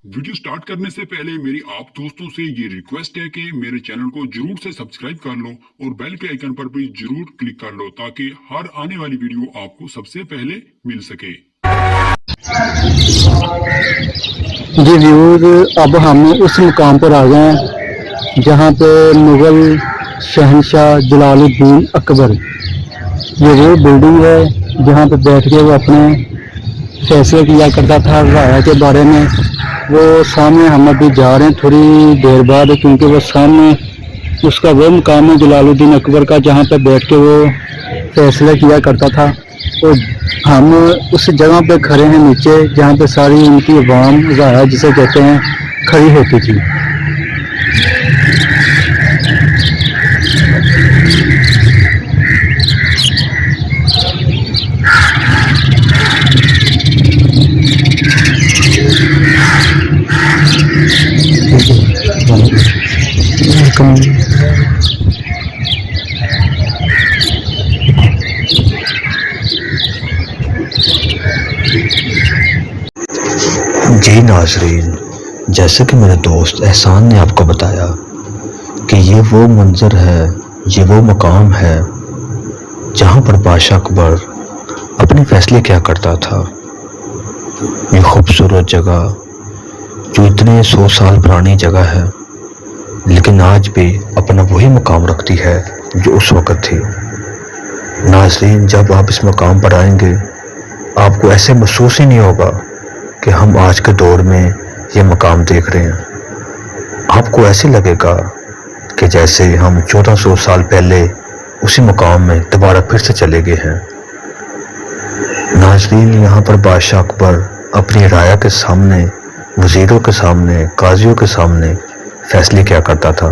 Video start करने से पहले मेरी आप दोस्तों से ये रिक्वेस्ट है कि मेरे चैनल को जरूर से सब्सक्राइब कर लो और बेल के आइकन पर भी जरूर क्लिक कर लो ताकि हर आने वाली वीडियो आपको सबसे पहले मिल सके। जी व्यूज, अब हम उस मुकाम पर आ गए हैं जहाँ पे मुग़ल शहनशाह जलालुद्दीन अकबर, ये वो बिल्डिंग है जहाँ पे बैठ के वो अपने फैसले किया करता था राया के बारे में। वो सामने हम अभी जा रहे हैं थोड़ी देर बाद, क्योंकि वो सामने उसका वो मुकाम है जलालुद्दीन अकबर का जहाँ पे बैठ के वो फैसले किया करता था। तो हम उस जगह पे खड़े हैं नीचे जहाँ पे सारी उनकी अवाम राया जिसे कहते हैं खड़ी होती थी। जी नाज़रीन, जैसे कि मेरे दोस्त एहसान ने आपको बताया कि ये वो मंज़र है, ये वो मकाम है जहाँ पर बादशाह अकबर अपने फैसले किया करता था। ये खूबसूरत जगह जो इतने 100 साल पुरानी जगह है लेकिन आज भी अपना वही मकाम रखती है जो उस वक़्त थी। नाज़रीन, जब आप इस मकाम पर आएंगे आपको ऐसे महसूस ही नहीं होगा कि हम आज के दौर में ये मकाम देख रहे हैं। आपको ऐसे लगेगा कि जैसे हम 1400 साल पहले उसी मकाम में दोबारा फिर से चले गए हैं। नाज़रीन, यहाँ पर बादशाह अकबर अपनी राया के सामने, वज़ीरों के सामने, काजियों के सामने फैसले किया करता था।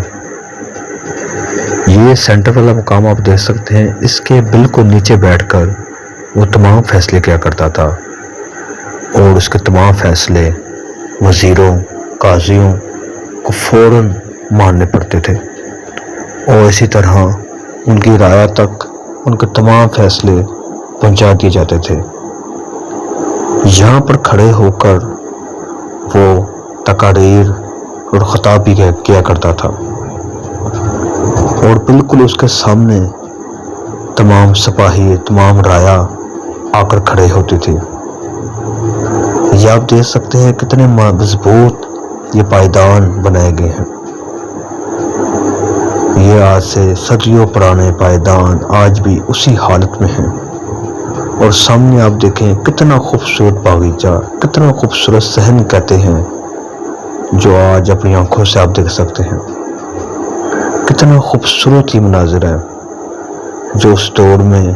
ये सेंटर वाला मकाम आप देख सकते हैं, इसके बिल्कुल नीचे बैठकर वो तमाम फैसले किया करता था और उसके तमाम फैसले वज़ीरों, काजियों को फ़ौरन मानने पड़ते थे और इसी तरह उनकी राया तक उनके तमाम फैसले पहुंचा दिए जाते थे। यहाँ पर खड़े होकर वो तकारीर और ख़िताब भी किया करता था और बिल्कुल उसके सामने तमाम सिपाही, तमाम राया आकर खड़े होती थी। ये आप देख सकते हैं कितने मजबूत ये पायदान बनाए गए हैं। ये आज से सदियों पुराने पायदान आज भी उसी हालत में हैं और सामने आप देखें कितना खूबसूरत बागीचा, कितना खूबसूरत सहन कहते हैं जो आज अपनी आंखों से आप देख सकते हैं। कितना खूबसूरत ये मनाज़िर है जो उस दौर में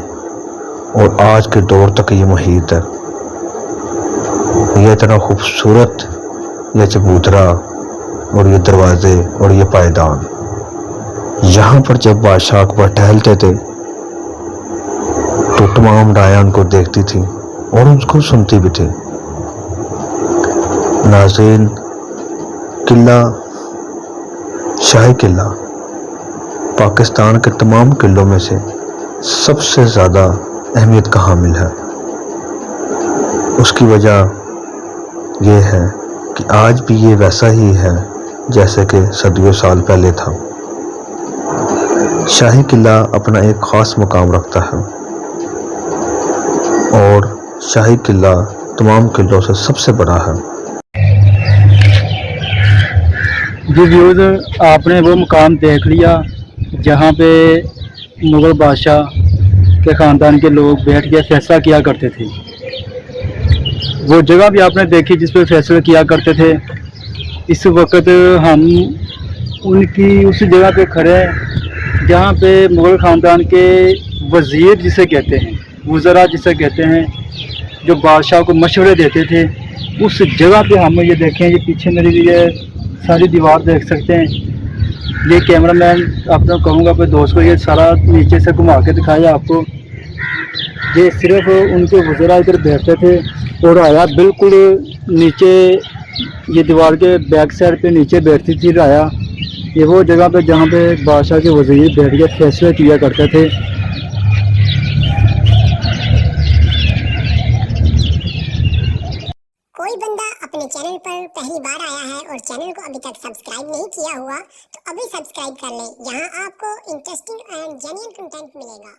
और आज के दौर तक ये मुहीत है। ये इतना खूबसूरत ये चबूतरा और ये दरवाजे और ये पायदान, यहाँ पर जब बादशाह अकबर टहलते थे तो तमाम राया उनको देखती थी और उनको सुनती भी थी। नाज़रीन, किला, शाही किला पाकिस्तान के तमाम किलों में से सबसे ज़्यादा अहमियत का हामिल है। उसकी वजह यह है कि आज भी ये वैसा ही है जैसे कि सदियों साल पहले था। शाही किला अपना एक ख़ास मुकाम रखता है और शाही किला तमाम किलों से सबसे बड़ा है। जी व्यूज़, आपने वो मुकाम देख लिया जहाँ पे मुग़ल बादशाह के ख़ानदान के लोग बैठ के फैसला किया करते थे। वो जगह भी आपने देखी जिस पे फैसला किया करते थे। इस वक्त हम उनकी उसी जगह पे खड़े हैं जहाँ पे मुग़ल ख़ानदान के वज़ीर जिसे कहते हैं, वज़रा जिसे कहते हैं, जो बादशाह को मशवरे देते थे, उस जगह पे हम ये देखें। ये पीछे मेरी ये सारी दीवार देख सकते हैं। ये कैमरामैन आपको कहूँगा अपने दोस्त को ये सारा नीचे से घुमा के दिखाया आपको। ये सिर्फ उनके वज़रा इधर बैठते थे और राया बिल्कुल नीचे, ये दीवार के बैक साइड पे नीचे बैठती थी राया। ये वो जगह पे जहाँ पे बादशाह के वज़ीर बैठ के फैसले किया करते थे। کوئی بندہ اپنے چینل پر پہلی بار آیا ہے اور چینل کو ابھی تک سبسکرائب نہیں کیا ہوا تو ابھی سبسکرائب کر لیں، یہاں آپ کو انٹرسٹنگ اینڈ جینیئن کنٹینٹ ملے گا۔